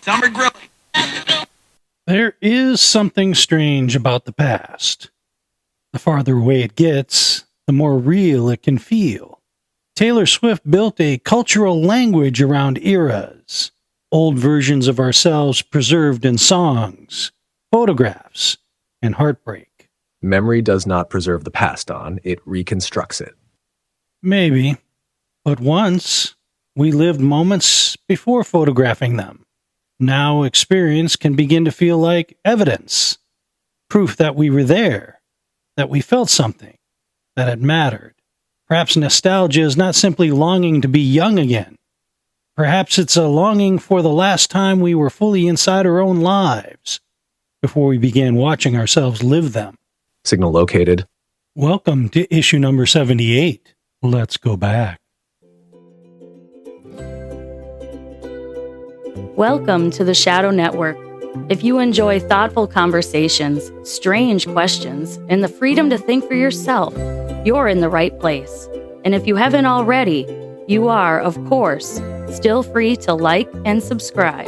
Summer grilling. There is something strange about the past. The farther away it gets, the more real it can feel. Taylor Swift built a cultural language around eras, old versions of ourselves preserved in songs, photographs, and heartbreak. Memory does not preserve the past, Don. It reconstructs it. Maybe, but once we lived moments before photographing them. Now experience can begin to feel like evidence, proof that we were there, that we felt something, that it mattered. Perhaps nostalgia is not simply longing to be young again. Perhaps it's a longing for the last time we were fully inside our own lives, before we began watching ourselves live them. Signal located. Welcome to issue number 78. Let's go back. Welcome to the Shadow Network. If you enjoy thoughtful conversations, strange questions, and the freedom to think for yourself, you're in the right place. And if you haven't already, you are, of course, still free to like and subscribe.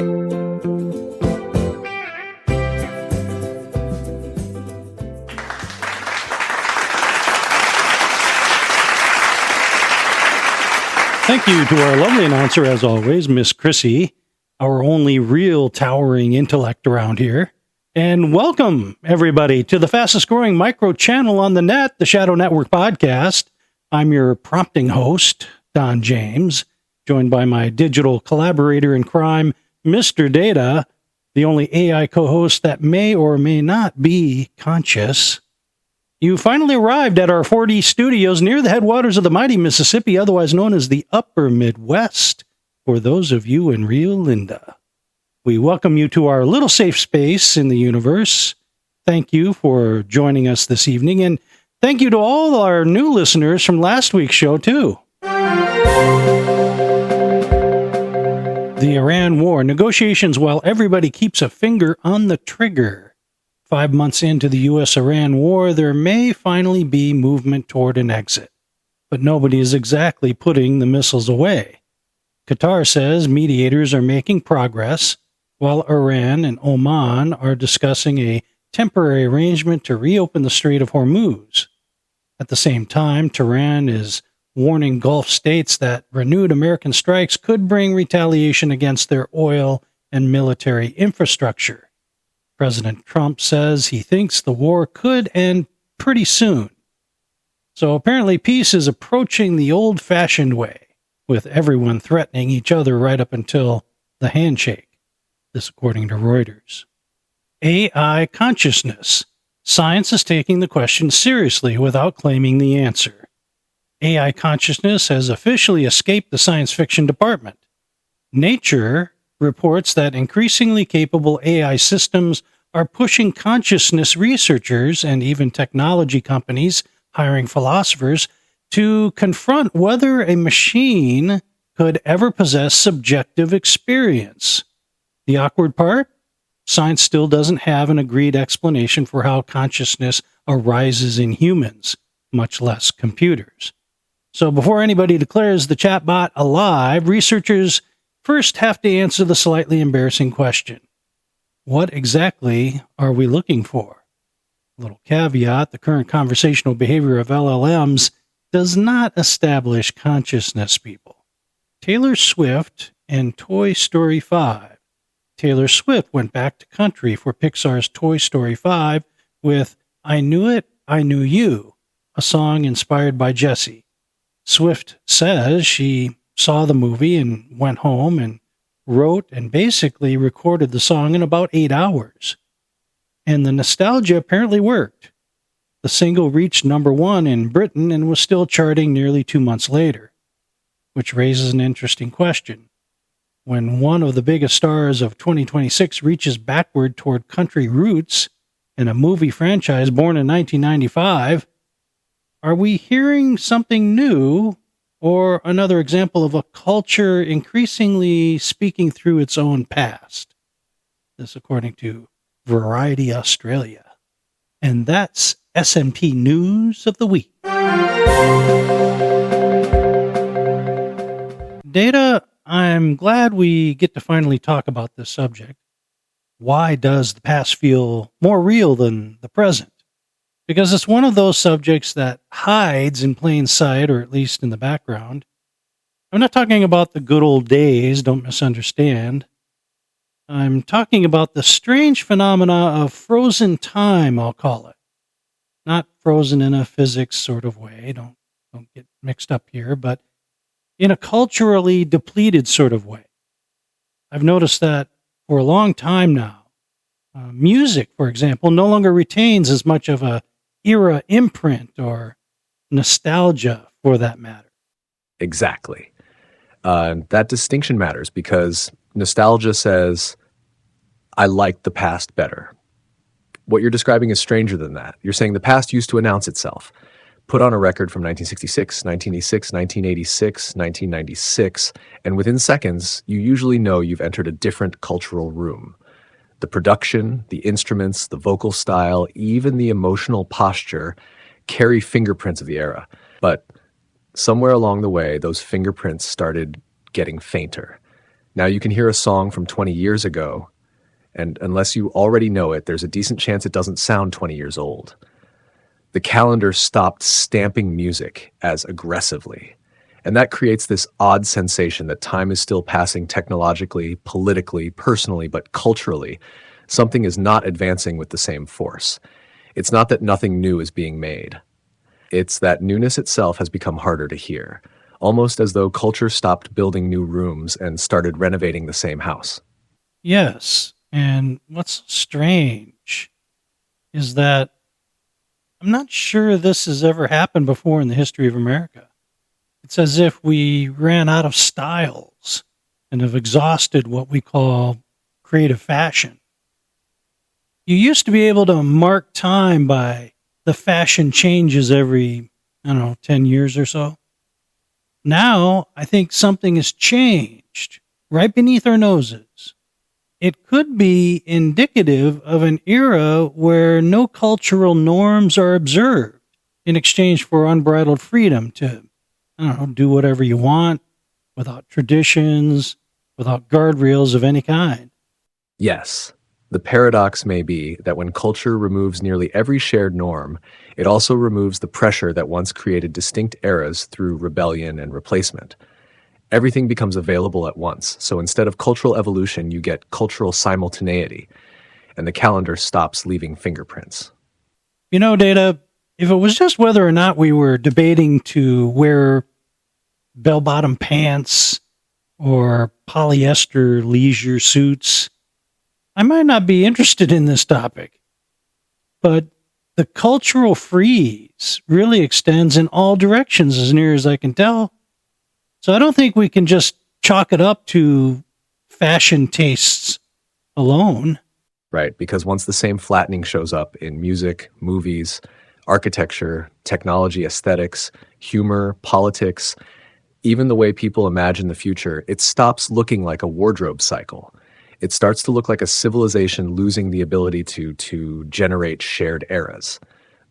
Thank you to our lovely announcer, as always, Miss Chrissy, our only real towering intellect around here. And welcome, everybody, to the fastest growing micro channel on the net, the Shadow Network Podcast. I'm your prompting host, Don James, joined by my digital collaborator in crime, Mr. Data, the only AI co-host that may or may not be conscious. You finally arrived at our 4D studios near the headwaters of the mighty Mississippi, otherwise known as the Upper Midwest, for those of you in Rio Linda. We welcome you to our little safe space in the universe. Thank you for joining us this evening, and thank you to all our new listeners from last week's show, too. The Iran war, negotiations while everybody keeps a finger on the trigger. 5 months into the U.S.-Iran war, there may finally be movement toward an exit, but nobody is exactly putting the missiles away. Qatar says mediators are making progress, while Iran and Oman are discussing a temporary arrangement to reopen the Strait of Hormuz. At the same time, Tehran is warning Gulf states that renewed American strikes could bring retaliation against their oil and military infrastructure. President Trump says he thinks the war could end pretty soon. So apparently peace is approaching the old-fashioned way, with everyone threatening each other right up until the handshake. This according to Reuters. AI consciousness. Science is taking the question seriously without claiming the answer. AI consciousness has officially escaped the science fiction department. Nature reports that increasingly capable AI systems are pushing consciousness researchers and even technology companies hiring philosophers to confront whether a machine could ever possess subjective experience. The awkward part? Science still doesn't have an agreed explanation for how consciousness arises in humans, much less computers. So before anybody declares the chatbot alive, researchers first have to answer the slightly embarrassing question. What exactly are we looking for? Little caveat, the current conversational behavior of LLMs does not establish consciousness, people. Taylor Swift and Toy Story 5. Taylor Swift went back to country for Pixar's Toy Story 5 with I Knew It, I Knew You, a song inspired by Jessie. Swift says she saw the movie and went home and wrote and basically recorded the song in about 8 hours. And the nostalgia apparently worked. The single reached number 1 in Britain and was still charting nearly 2 months later, which raises an interesting question. When one of the biggest stars of 2026 reaches backward toward country roots in a movie franchise born in 1995, are we hearing something new or another example of a culture increasingly speaking through its own past? This according to Variety Australia. And that's SMP News of the Week. Data, I'm glad we get to finally talk about this subject. Why does the past feel more real than the present? Because it's one of those subjects that hides in plain sight, or at least in the background. I'm not talking about the good old days, don't misunderstand. I'm talking about the strange phenomena of frozen time, I'll call it. Not frozen in a physics sort of way, don't get mixed up here, but in a culturally depleted sort of way. I've noticed that for a long time now. Music, for example, no longer retains as much of a era imprint or nostalgia for that matter. Exactly. That distinction matters because nostalgia says, I like the past better. What you're describing is stranger than that. You're saying the past used to announce itself. Put on a record from 1966, 1986, 1986, 1996, and within seconds, you usually know you've entered a different cultural room. The production, the instruments, the vocal style, even the emotional posture carry fingerprints of the era. But somewhere along the way, those fingerprints started getting fainter. Now you can hear a song from 20 years ago, and unless you already know it, there's a decent chance it doesn't sound 20 years old. The calendar stopped stamping music as aggressively. And that creates this odd sensation that time is still passing technologically, politically, personally, but culturally. Something is not advancing with the same force. It's not that nothing new is being made. It's that newness itself has become harder to hear, almost as though culture stopped building new rooms and started renovating the same house. Yes, and what's strange is that I'm not sure this has ever happened before in the history of America. It's as if we ran out of styles and have exhausted what we call creative fashion. You used to be able to mark time by the fashion changes every, 10 years or so. Now, I think something has changed right beneath our noses. It could be indicative of an era where no cultural norms are observed in exchange for unbridled freedom to, do whatever you want without traditions, without guardrails of any kind. Yes, the paradox may be that when culture removes nearly every shared norm, it also removes the pressure that once created distinct eras through rebellion and replacement. Everything becomes available at once, so instead of cultural evolution, you get cultural simultaneity, and the calendar stops leaving fingerprints. Data, if it was just whether or not we were debating to wear bell-bottom pants or polyester leisure suits, I might not be interested in this topic. But the cultural freeze really extends in all directions as near as I can tell. So I don't think we can just chalk it up to fashion tastes alone. Right, because once the same flattening shows up in music, movies, architecture, technology, aesthetics, humor, politics, even the way people imagine the future, it stops looking like a wardrobe cycle. It starts to look like a civilization losing the ability to generate shared eras.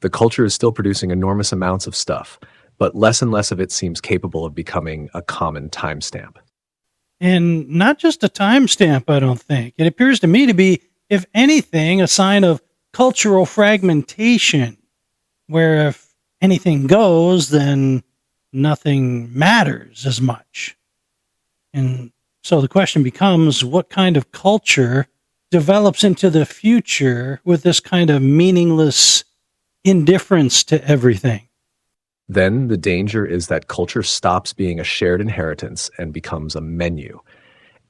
The culture is still producing enormous amounts of stuff, but less and less of it seems capable of becoming a common timestamp. And not just a timestamp, I don't think. It appears to me to be, if anything, a sign of cultural fragmentation, where if anything goes, then nothing matters as much. And so the question becomes, what kind of culture develops into the future with this kind of meaningless indifference to everything? Then the danger is that culture stops being a shared inheritance and becomes a menu.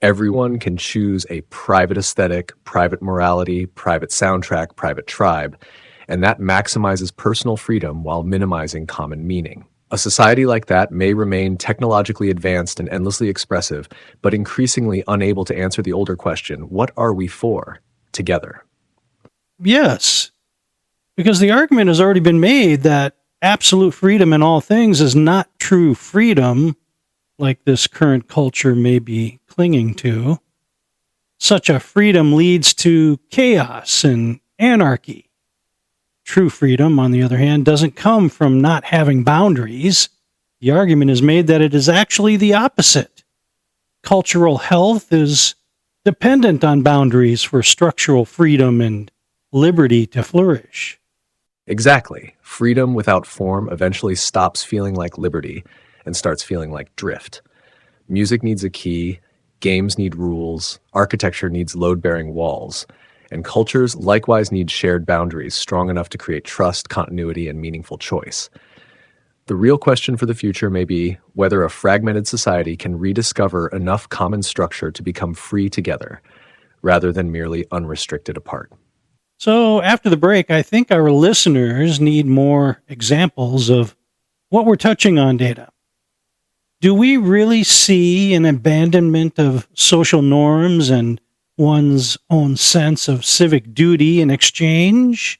Everyone can choose a private aesthetic, private morality, private soundtrack, private tribe, and that maximizes personal freedom while minimizing common meaning. A society like that may remain technologically advanced and endlessly expressive, but increasingly unable to answer the older question, what are we for together? Yes, because the argument has already been made that absolute freedom in all things is not true freedom, like this current culture may be clinging to. Such a freedom leads to chaos and anarchy. True freedom, on the other hand, doesn't come from not having boundaries. The argument is made that it is actually the opposite. cultural health is dependent on boundaries for structural freedom and liberty to flourish. Exactly. Freedom without form eventually stops feeling like liberty and starts feeling like drift. Music needs a key, games need rules, architecture needs load-bearing walls, and cultures likewise need shared boundaries strong enough to create trust, continuity, and meaningful choice. The real question for the future may be whether a fragmented society can rediscover enough common structure to become free together, rather than merely unrestricted apart. So after the break, I think our listeners need more examples of what we're touching on, Data. Do we really see an abandonment of social norms and one's own sense of civic duty in exchange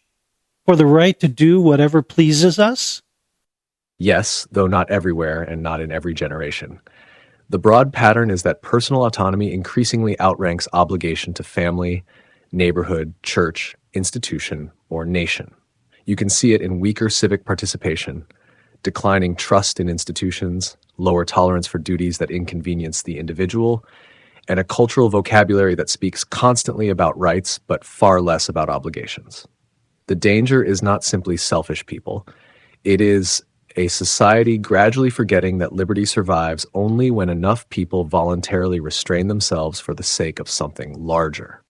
for the right to do whatever pleases us? Yes, though not everywhere and not in every generation. The broad pattern is that personal autonomy increasingly outranks obligation to family, neighborhood, church, institution, or nation. You can see it in weaker civic participation, declining trust in institutions, lower tolerance for duties that inconvenience the individual, and a cultural vocabulary that speaks constantly about rights but far less about obligations. The danger is not simply selfish people. It is a society gradually forgetting that liberty survives only when enough people voluntarily restrain themselves for the sake of something larger.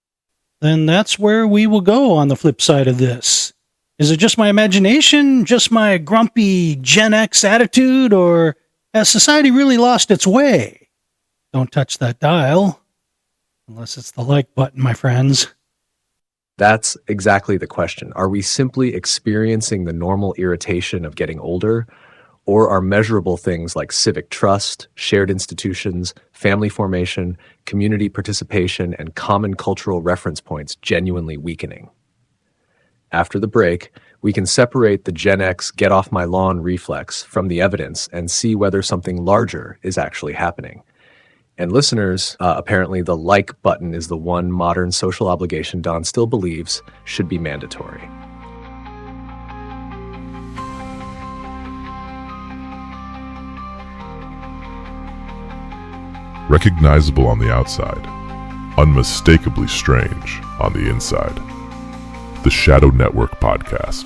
Then that's where we will go on the flip side of this. Is it just my imagination, just my grumpy Gen X attitude, or has society really lost its way? Don't touch that dial, unless it's the like button, my friends. That's exactly the question. Are we simply experiencing the normal irritation of getting older, or are measurable things like civic trust, shared institutions, family formation, community participation, and common cultural reference points genuinely weakening? After the break, we can separate the Gen X get off my lawn reflex from the evidence and see whether something larger is actually happening. And listeners, apparently the like button is the one modern social obligation Don still believes should be mandatory. Recognizable on the outside, unmistakably strange on the inside. The Shadow Network Podcast.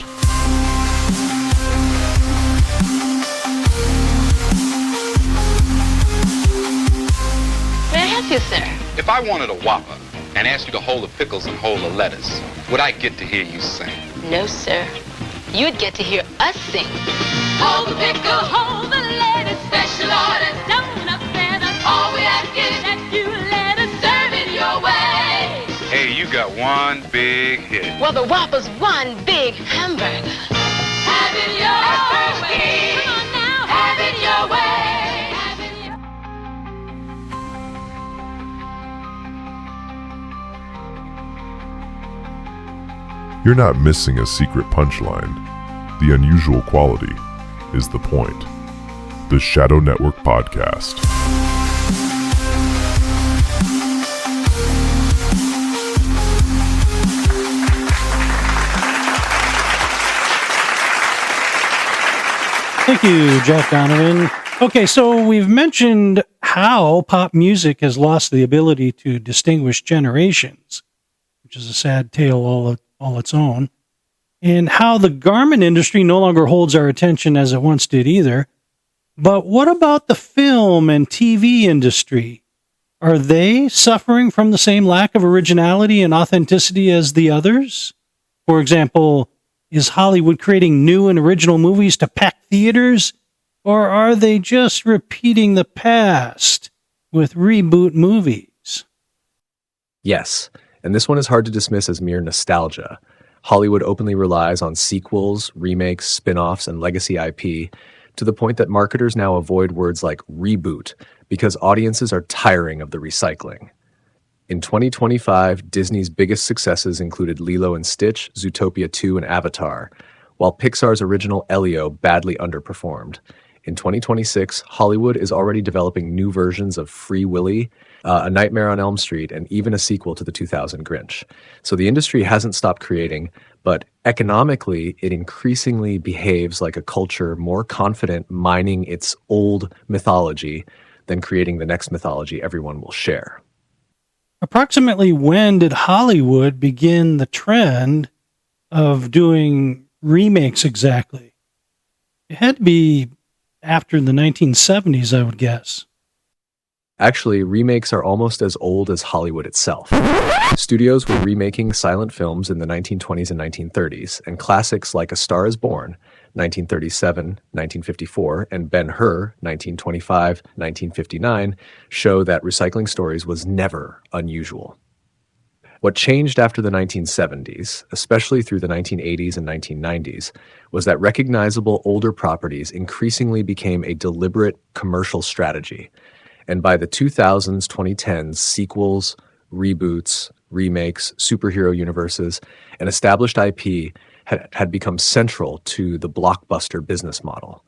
May I help you, sir? If I wanted a Whopper and asked you to hold the pickles and hold the lettuce, would I get to hear you sing? No, sir. You'd get to hear us sing. Hold the pickle, hold the lettuce, special orders, donut feather. All we ask is that you let us serve it your way. Hey, you got one big hit. Well, the Whopper's one big hamburger. Have it your way. Come on now, have it your way. Have it your You're not missing a secret punchline. The unusual quality is the point. The Shadow Network Podcast. Thank you, Jack Donovan. Okay, so we've mentioned how pop music has lost the ability to distinguish generations, which is a sad tale all its own, and how the garment industry no longer holds our attention as it once did either. But what about the film and TV industry? Are they suffering from the same lack of originality and authenticity as the others? For example, is Hollywood creating new and original movies to pack theaters? Or are they just repeating the past with reboot movies? Yes, and this one is hard to dismiss as mere nostalgia. Hollywood openly relies on sequels, remakes, spin-offs, and legacy IP to the point that marketers now avoid words like reboot because audiences are tiring of the recycling. In 2025, Disney's biggest successes included Lilo and Stitch, Zootopia 2, and Avatar, while Pixar's original Elio badly underperformed. In 2026, Hollywood is already developing new versions of Free Willy, A Nightmare on Elm Street, and even a sequel to the 2000 Grinch. So the industry hasn't stopped creating, but economically, it increasingly behaves like a culture more confident mining its old mythology then creating the next mythology everyone will share. Approximately when did Hollywood begin the trend of doing remakes exactly? It had to be after the 1970s, I would guess. Actually, remakes are almost as old as Hollywood itself. Studios were remaking silent films in the 1920s and 1930s, and classics like A Star is Born, 1937, 1954, and Ben-Hur, 1925, 1959, show that recycling stories was never unusual. What changed after the 1970s, especially through the 1980s and 1990s, was that recognizable older properties increasingly became a deliberate commercial strategy. And by the 2000s, 2010s, sequels, reboots, remakes, superhero universes, and established IP had become central to the blockbuster business model.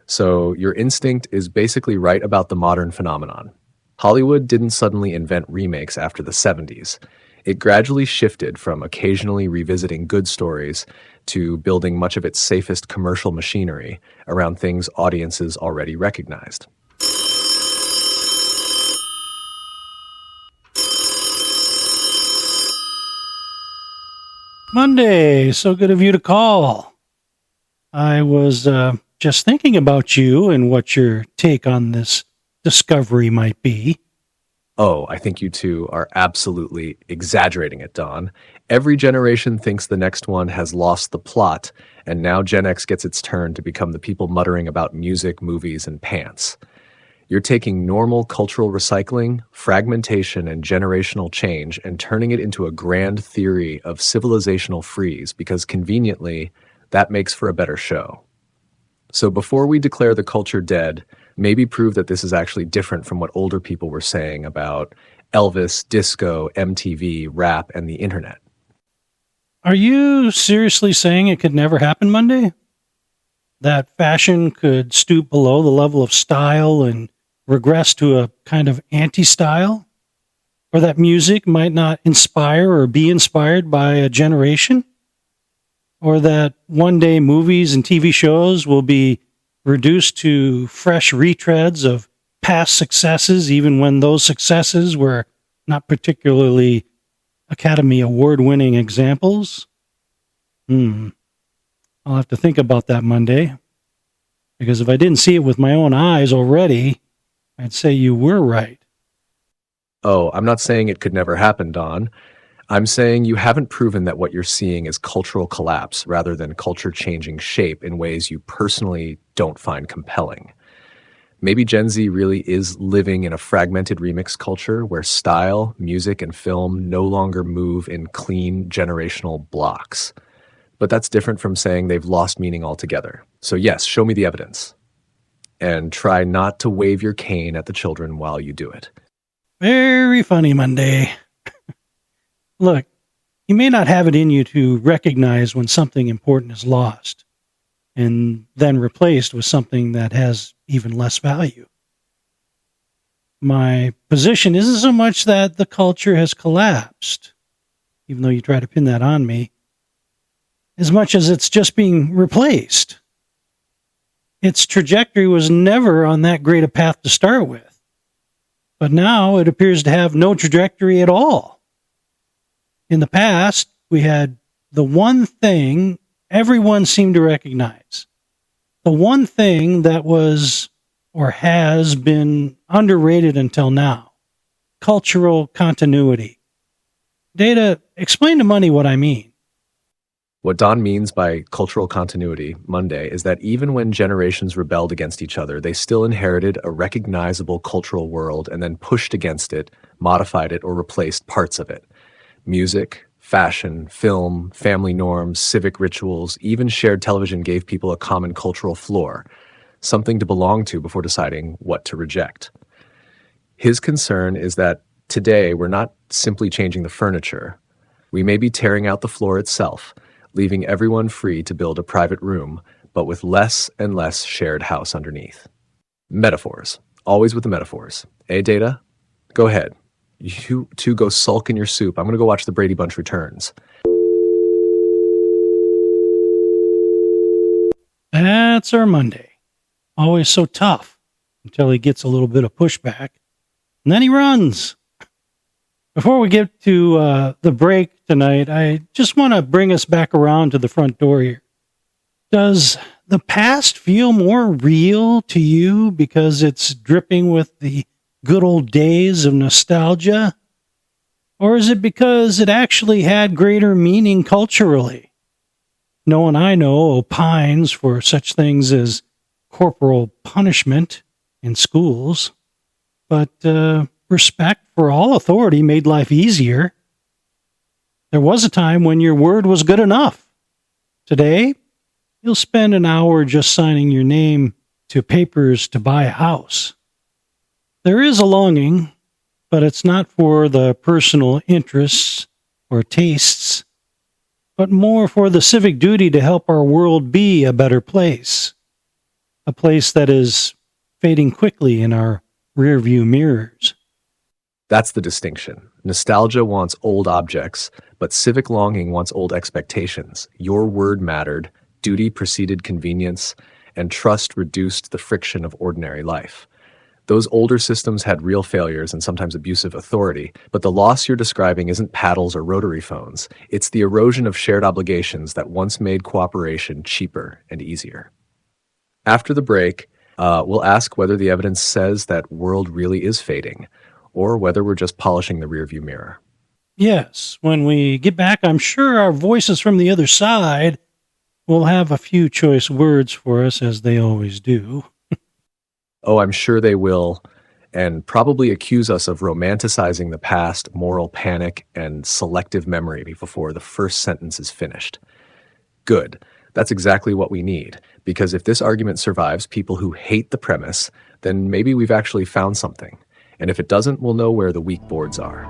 So your instinct is basically right about the modern phenomenon. Hollywood didn't suddenly invent remakes after the 70s. It gradually shifted from occasionally revisiting good stories to building much of its safest commercial machinery around things audiences already recognized. Monday, so good of you to call. I was just thinking about you and what your take on this discovery might be. Oh, I think you two are absolutely exaggerating it, Don. Every generation thinks the next one has lost the plot, and now Gen X gets its turn to become the people muttering about music, movies, and pants. You're taking normal cultural recycling, fragmentation, and generational change and turning it into a grand theory of civilizational freeze because conveniently, that makes for a better show. So before we declare the culture dead, maybe prove that this is actually different from what older people were saying about Elvis, disco, MTV, rap, and the internet. Are you seriously saying it could never happen Monday? That fashion could stoop below the level of style and regress to a kind of anti-style? Or that music might not inspire or be inspired by a generation? Or that one day movies and TV shows will be reduced to fresh retreads of past successes, even when those successes were not particularly Academy Award-winning examples? I'll have to think about that Monday. Because if I didn't see it with my own eyes already, I'd say you were right. Oh, I'm not saying it could never happen, Don. I'm saying you haven't proven that what you're seeing is cultural collapse rather than culture-changing shape in ways you personally don't find compelling. Maybe Gen Z really is living in a fragmented remix culture where style, music, and film no longer move in clean generational blocks. But that's different from saying they've lost meaning altogether. So yes, show me the evidence. And try not to wave your cane at the children while you do it. Very funny, Monday. Look, you may not have it in you to recognize when something important is lost and then replaced with something that has even less value. My position isn't so much that the culture has collapsed, even though you try to pin that on me, as much as it's just being replaced. Its trajectory was never on that great a path to start with, but now it appears to have no trajectory at all. In the past, we had the one thing everyone seemed to recognize, the one thing that was or has been underrated until now, cultural continuity. Data, explain to Money what I mean. What Don means by cultural continuity, Monday, is that even when generations rebelled against each other, they still inherited a recognizable cultural world and then pushed against it, modified it, or replaced parts of it. Music, fashion, film, family norms, civic rituals, even shared television gave people a common cultural floor, something to belong to before deciding what to reject. His concern is that today we're not simply changing the furniture. We may be tearing out the floor itself, leaving everyone free to build a private room, but with less and less shared house underneath. Metaphors. Always with the metaphors. Data? Go ahead. You two go sulk in your soup. I'm going to go watch the Brady Bunch Returns. That's our Monday. Always so tough. until he gets a little bit of pushback, and then he runs. Before we get to the break tonight, I just want to bring us back around to the front door here. Does the past feel more real to you because it's dripping with the good old days of nostalgia? Or is it because it actually had greater meaning culturally? No one I know opines for such things as corporal punishment in schools, but respect for all authority made life easier. There was a time when your word was good enough. Today, you'll spend an hour just signing your name to papers to buy a house. There is a longing, but it's not for the personal interests or tastes, but more for the civic duty to help our world be a better place. A place that is fading quickly in our rearview mirrors. That's the distinction. Nostalgia wants old objects, but civic longing wants old expectations. Your word mattered, duty preceded convenience, and trust reduced the friction of ordinary life. Those older systems had real failures and sometimes abusive authority, but the loss you're describing isn't paddles or rotary phones. It's the erosion of shared obligations that once made cooperation cheaper and easier. After the break, we'll ask whether the evidence says that world really is fading, or whether we're just polishing the rearview mirror. Yes, when we get back, I'm sure our voices from the other side will have a few choice words for us, as they always do. Oh, I'm sure they will, and probably accuse us of romanticizing the past, moral panic, and selective memory before the first sentence is finished. Good. That's exactly what we need, because if this argument survives people who hate the premise, then maybe we've actually found something. And if it doesn't, we'll know where the weak boards are.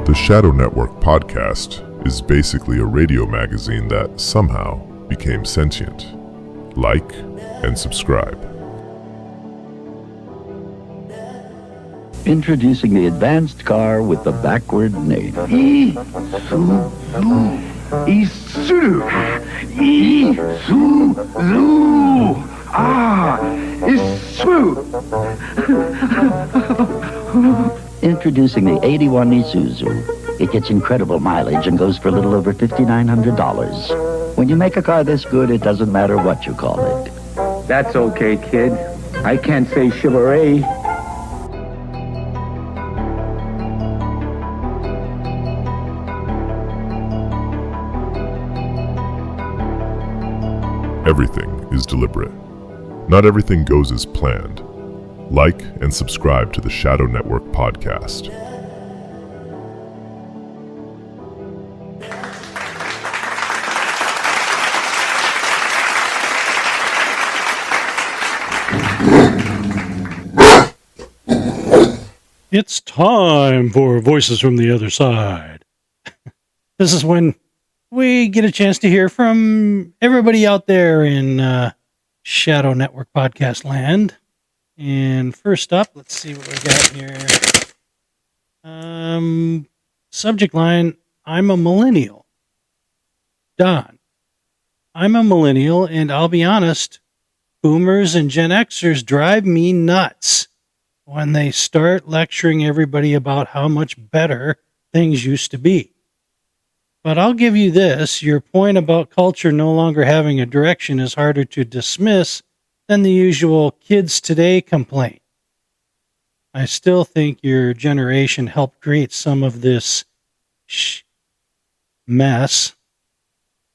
The Shadow Network podcast is basically a radio magazine that somehow became sentient. Like and subscribe. Introducing the advanced car with the backward name. Isuzu. Ah, Isuzu. Introducing the 81 Isuzu. It gets incredible mileage and goes for a little over $5,900. When you make a car this good, it doesn't matter what you call it. That's okay, kid. I can't say Chevrolet. Everything is deliberate. Not everything goes as planned. Like and subscribe to the Shadow Network podcast. It's time for Voices from the Other Side. This is when we get a chance to hear from everybody out there in Shadow Network podcast land. And first up, let's see what we got here. Subject line, I'm a millennial. Don, I'm a millennial, and I'll be honest, boomers and Gen Xers drive me nuts when they start lecturing everybody about how much better things used to be. But I'll give you this, your point about culture no longer having a direction is harder to dismiss than the usual kids today complaint. I still think your generation helped create some of this mess.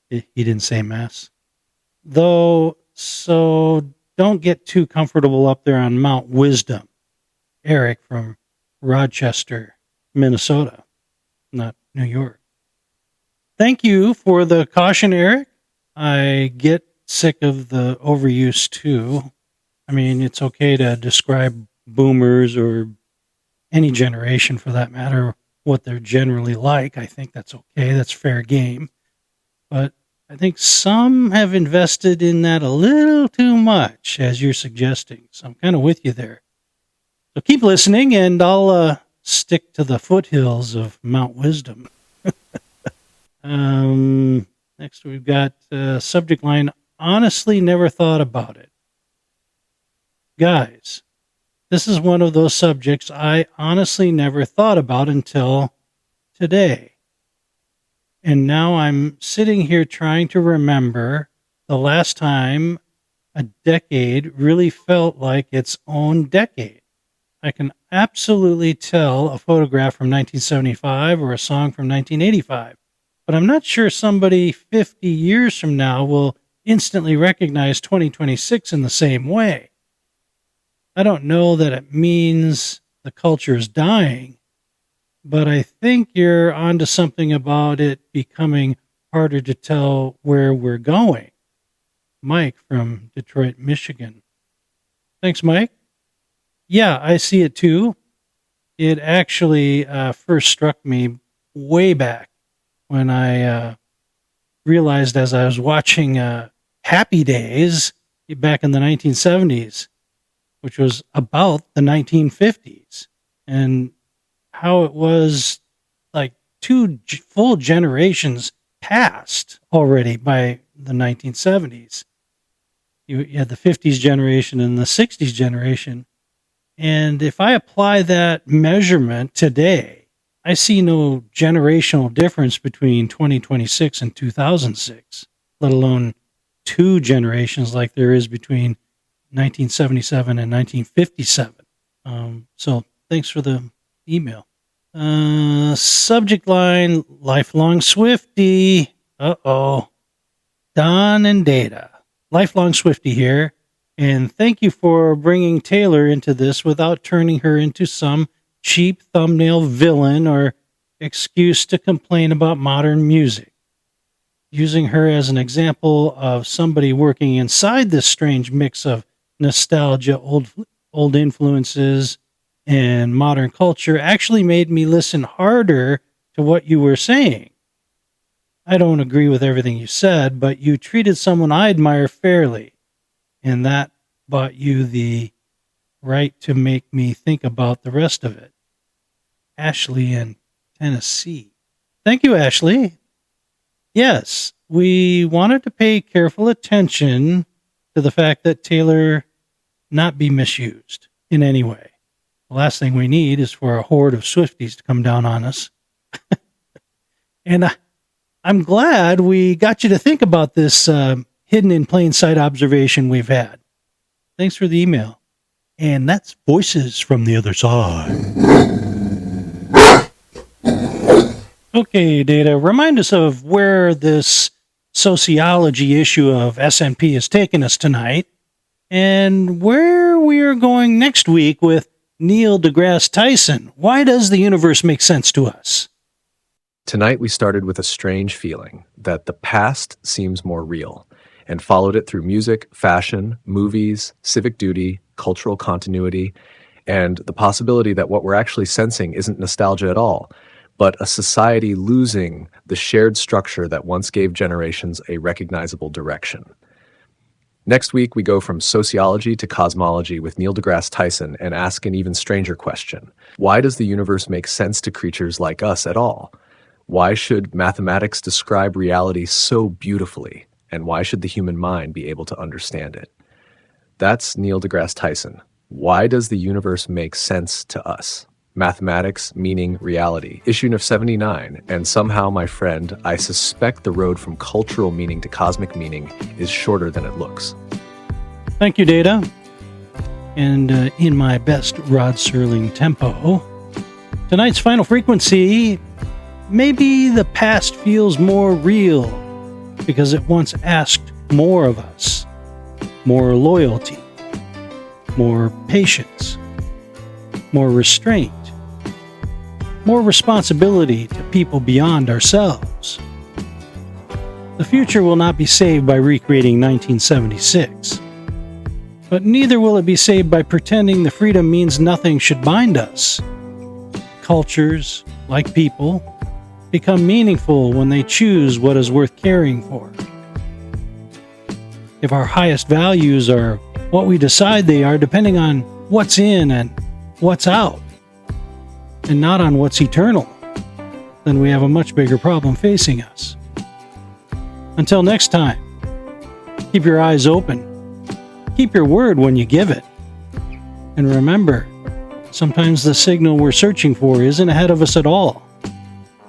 He didn't say mess. Though, so don't get too comfortable up there on Mount Wisdom. Eric from Rochester, Minnesota, not New York. Thank you for the caution, Eric. I get sick of the overuse too. I mean, it's okay to describe boomers or any generation for that matter, what they're generally like. I think that's okay. That's fair game. But I think some have invested in that a little too much, as you're suggesting. So I'm kind of with you there. So keep listening, and I'll stick to the foothills of Mount Wisdom. Next, we've got subject line, honestly never thought about it. Guys, this is one of those subjects I honestly never thought about until today. And now I'm sitting here trying to remember the last time a decade really felt like its own decade. I can absolutely tell a photograph from 1975 or a song from 1985, but I'm not sure somebody 50 years from now will instantly recognize 2026 in the same way. I don't know that it means the culture is dying, but I think you're onto something about it becoming harder to tell where we're going. Mike from Detroit, Michigan. Thanks, Mike. Yeah, I see it too. It actually first struck me way back when I realized as I was watching Happy Days back in the 1970s, which was about the 1950s, and how it was like two full generations passed already by the 1970s. You had the 50s generation and the 60s generation. And if I apply that measurement today, I see no generational difference between 2026 and 2006, let alone two generations like there is between 1977 and 1957. So thanks for the email. Subject line, lifelong Swiftie. Uh-oh. Don and Data. Lifelong Swiftie here. And thank you for bringing Taylor into this without turning her into some cheap thumbnail villain or excuse to complain about modern music. Using her as an example of somebody working inside this strange mix of nostalgia, old influences, and modern culture actually made me listen harder to what you were saying. I don't agree with everything you said, but you treated someone I admire fairly, and that bought you the right to make me think about the rest of it. Ashley in Tennessee. Thank you, Ashley. Yes, we wanted to pay careful attention to the fact that Taylor not be misused in any way. The last thing we need is for a horde of Swifties to come down on us. And I'm glad we got you to think about this hidden in plain sight observation we've had. Thanks for the email. And that's Voices from the Other Side. Okay, Data, remind us of where this sociology issue of SNP has taken us tonight and where we are going next week with Neil deGrasse Tyson. Why does the universe make sense to us? Tonight we started with a strange feeling that the past seems more real, and followed it through music, fashion, movies, civic duty, cultural continuity, and the possibility that what we're actually sensing isn't nostalgia at all, but a society losing the shared structure that once gave generations a recognizable direction. Next week, we go from sociology to cosmology with Neil deGrasse Tyson and ask an even stranger question. Why does the universe make sense to creatures like us at all? Why should mathematics describe reality so beautifully? And why should the human mind be able to understand it? That's Neil deGrasse Tyson. Why does the universe make sense to us? Mathematics, Meaning, Reality, issue of 79, and somehow, my friend, I suspect the road from cultural meaning to cosmic meaning is shorter than it looks. Thank you, Data. And in my best Rod Serling tempo, tonight's final frequency, maybe the past feels more real because it once asked more of us, more loyalty, more patience, more restraint, more responsibility to people beyond ourselves. The future will not be saved by recreating 1976, but neither will it be saved by pretending the freedom means nothing should bind us. Cultures, like people, become meaningful when they choose what is worth caring for. If our highest values are what we decide they are, depending on what's in and what's out, and not on what's eternal, then we have a much bigger problem facing us. Until next time, keep your eyes open. Keep your word when you give it. And remember, sometimes the signal we're searching for isn't ahead of us at all.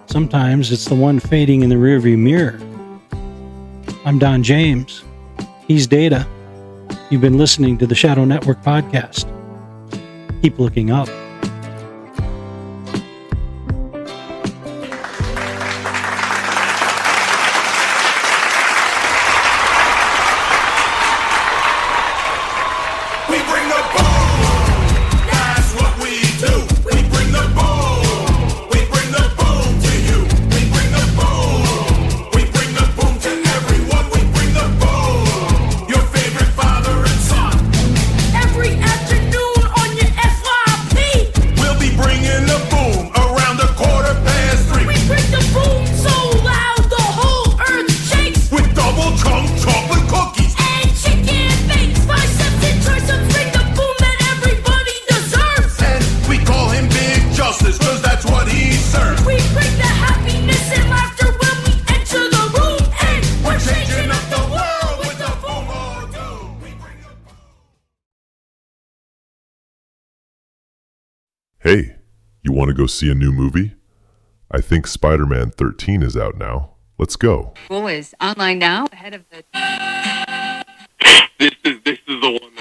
Sometimes it's the one fading in the rearview mirror. I'm Don James. He's Data. You've been listening to the Shadow Network podcast. Keep looking up. Hey, you want to go see a new movie? I think Spider-Man 13 is out now. Let's go. Is online now ahead of the... This is the one.